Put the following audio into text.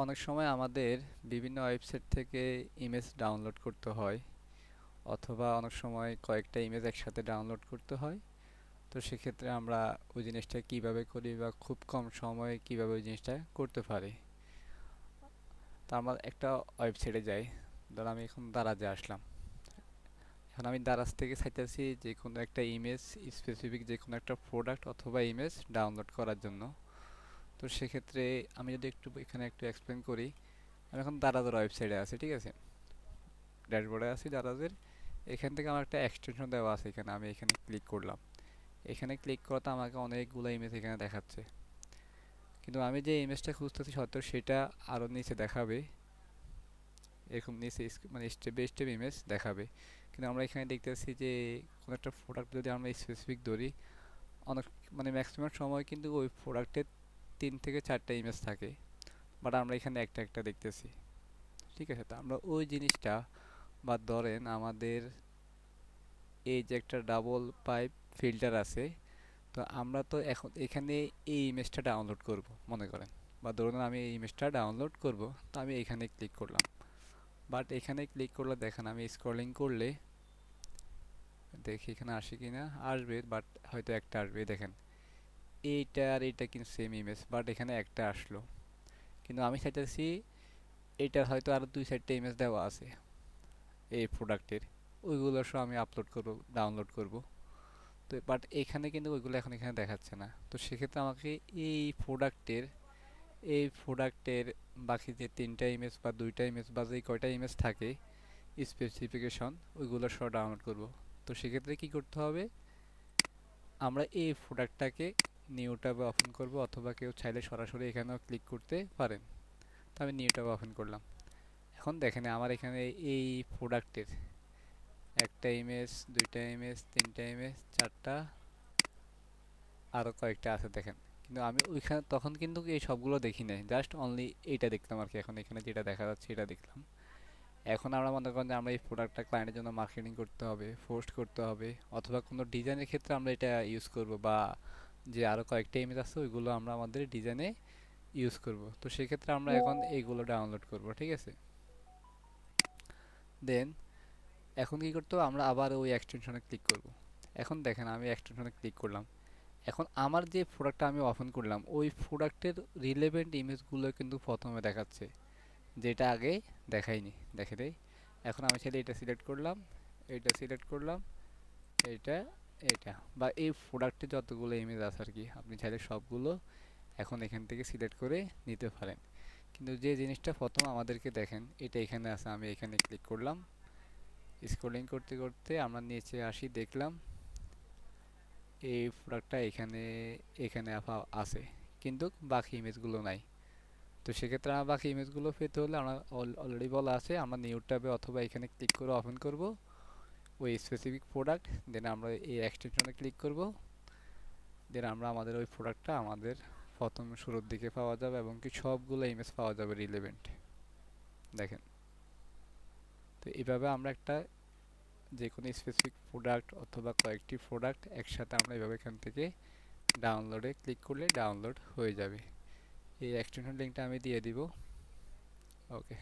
অনেক সময় আমাদের বিভিন্ন ওয়েবসাইট থেকে ইমেজ ডাউনলোড করতে হয়, অথবা অনেক সময় কয়েকটা ইমেজ একসাথে ডাউনলোড করতে হয়। তো সেক্ষেত্রে আমরা ওই জিনিসটা কিভাবে করি বা খুব কম সময়ে কিভাবে ওই জিনিসটা করতে পারি। তো আমরা একটা ওয়েবসাইটে যাই। ধর আমি এখন দারাজে আসলাম। এখন আমি দারাজ থেকে চাইতেছি যে কোনো একটা ইমেজ, স্পেসিফিক যে কোনো একটা প্রোডাক্ট অথবা ইমেজ ডাউনলোড করার জন্য। তো সেক্ষেত্রে আমি যদি একটু এখানে একটু এক্সপ্লেন করি, আমি এখন দারাজের ওয়েবসাইটে আছি, ঠিক আছে? ড্যাশবোর্ডে আছি দারাজের। এখান থেকে আমার একটা এক্সটেনশন দেওয়া আছে, এখানে আমি এখানে ক্লিক করলাম। এখানে ক্লিক করতে আমাকে অনেকগুলো ইমেজ এখানে দেখাচ্ছে, কিন্তু আমি যে ইমেজটা খুঁজতেছি সত্ত্বেও সেটা আরও নিচে দেখাবে। এরকম নিচে মানে স্টেপ বাই স্টেপ ইমেজ দেখাবে। কিন্তু আমরা এখানে দেখতেছি যে কোনো একটা প্রোডাক্ট যদি আমরা স্পেসিফিক ধরি, অনেক মানে ম্যাক্সিমাম সময় কিন্তু ওই প্রোডাক্টের 3 থেকে 4টা ইমেজ থাকে, বাট আমরা এখানে একটা একটা দেখতেছি। ঠিক আছে, তো আমরা ওই জিনিসটা, বা ধরেন আমাদের এই যে একটা ডাবল পাইপ ফিল্টার আছে, তো আমরা তো এখন এখানে এই ইমেজটা ডাউনলোড করব মনে করেন, বা ধরুন আমি এই ইমেজটা ডাউনলোড করব। তো আমি এখানে ক্লিক করলাম, বাট এখানে ক্লিক করলে দেখেন আমি স্ক্রলিং করলে দেখি এখানে আসে কিনা, আসবে, বাট হয়তো একটা আসবে। দেখেন এইটা আর এইটা কিন্তু সেম ইমেজ, বাট এখানে একটা আসলো। কিন্তু আমি চাইতেছি এইটার হয়তো আরও 2-4টা ইমেজ দেওয়া আছে এই প্রোডাক্টের, ওইগুলো সব আমি আপলোড করব, ডাউনলোড করব। তো বাট এখানে কিন্তু ওইগুলো এখন এখানে দেখাচ্ছে না। তো সেক্ষেত্রে আমাকে এই প্রোডাক্টের এই প্রোডাক্টের বাকি যে 3টা ইমেজ বা 2টা ইমেজ বা যে কয়টা ইমেজ থাকে স্পেসিফিকেশন, ওইগুলো সব ডাউনলোড করব। তো সেক্ষেত্রে কি করতে হবে, আমরা এই প্রোডাক্টটাকে নিউ ট্যাবে ওপেন করব, অথবা কেউ চাইলে সরাসরি এখানেও ক্লিক করতে পারেন। তো আমি নিউ ট্যাবে ওপেন করলাম। এখন দেখেন আমার এখানে এই প্রোডাক্টের একটা ইমেজ, 2টা ইমেজ, 3টা ইমেজ, 4টা, আরও কয়েকটা আছে দেখেন। কিন্তু আমি ওইখানে তখন কিন্তু এই সবগুলো দেখি নাই, জাস্ট অনলি এইটা দেখলাম আর কি। এখন এখানে যেটা দেখা যাচ্ছে এটা দেখলাম। এখন আমরা মনে করেন যে আমরা এই প্রোডাক্টটা ক্লায়েন্টের জন্য মার্কেটিং করতে হবে, পোস্ট করতে হবে, অথবা কোনো ডিজাইনের ক্ষেত্রে আমরা এটা ইউজ করব, বা যে আরও কয়েকটা ইমেজ আছে ওইগুলো আমরা আমাদের ডিজাইনে ইউজ করব। তো সেক্ষেত্রে আমরা এখন এইগুলো ডাউনলোড করব, ঠিক আছে? দেন এখন কি করতে হবে, আমরা আবার ওই এক্সটেনশনে ক্লিক করব। এখন দেখেন আমি এক্সটেনশনে ক্লিক করলাম। এখন আমার যে প্রোডাক্টটা আমি ওপেন করলাম ওই প্রোডাক্টের রিলেভেন্ট ইমেজগুলো কিন্তু প্রথমে দেখাচ্ছে, যেটা আগে দেখায়নি। দেখে দেই। এখন আমি চাইলে এটা সিলেক্ট করলাম, এটা সিলেক্ট করলাম, এইটা, এইটা, বা এই প্রোডাক্টে যতগুলো ইমেজ আছে আর কি, আপনি চাইলে সবগুলো এখন এখান থেকে সিলেক্ট করে নিতে পারেন। কিন্তু যে জিনিসটা প্রথম আমাদেরকে দেখেন এটা এখানে আছে, আমি এখানে ক্লিক করলাম। স্ক্রলিং করতে করতে আমরা নিচে আসি, দেখলাম এই প্রোডাক্টটা এখানে এখানে আছে, কিন্তু বাকি ইমেজগুলো নাই। তো সেক্ষেত্রে আমার বাকি ইমেজগুলো পেতে হলে আমরা অলরেডি বলা আছে আমরা নিউ ট্যাবে অথবা এখানে ক্লিক করে ওপেন করব ওই স্পেসিফিক প্রোডাক্ট। দেন আমরা এই এক্সটেনশনে ক্লিক করব। দেন আমরা আমাদের ওই প্রোডাক্টটা আমাদের প্রথম শুরুর দিকে পাওয়া যাবে, এবং কি সবগুলো ইমেজ পাওয়া যাবে রিলেভেন্ট। দেখেন, তো এইভাবে আমরা একটা যে কোনো স্পেসিফিক প্রোডাক্ট অথবা কয়েকটি প্রোডাক্ট একসাথে আমরা এইভাবে এখান থেকে ডাউনলোডে ক্লিক করলে ডাউনলোড হয়ে যাবে। এই এক্সটেনশন লিঙ্কটা আমি দিয়ে দিব। ওকে।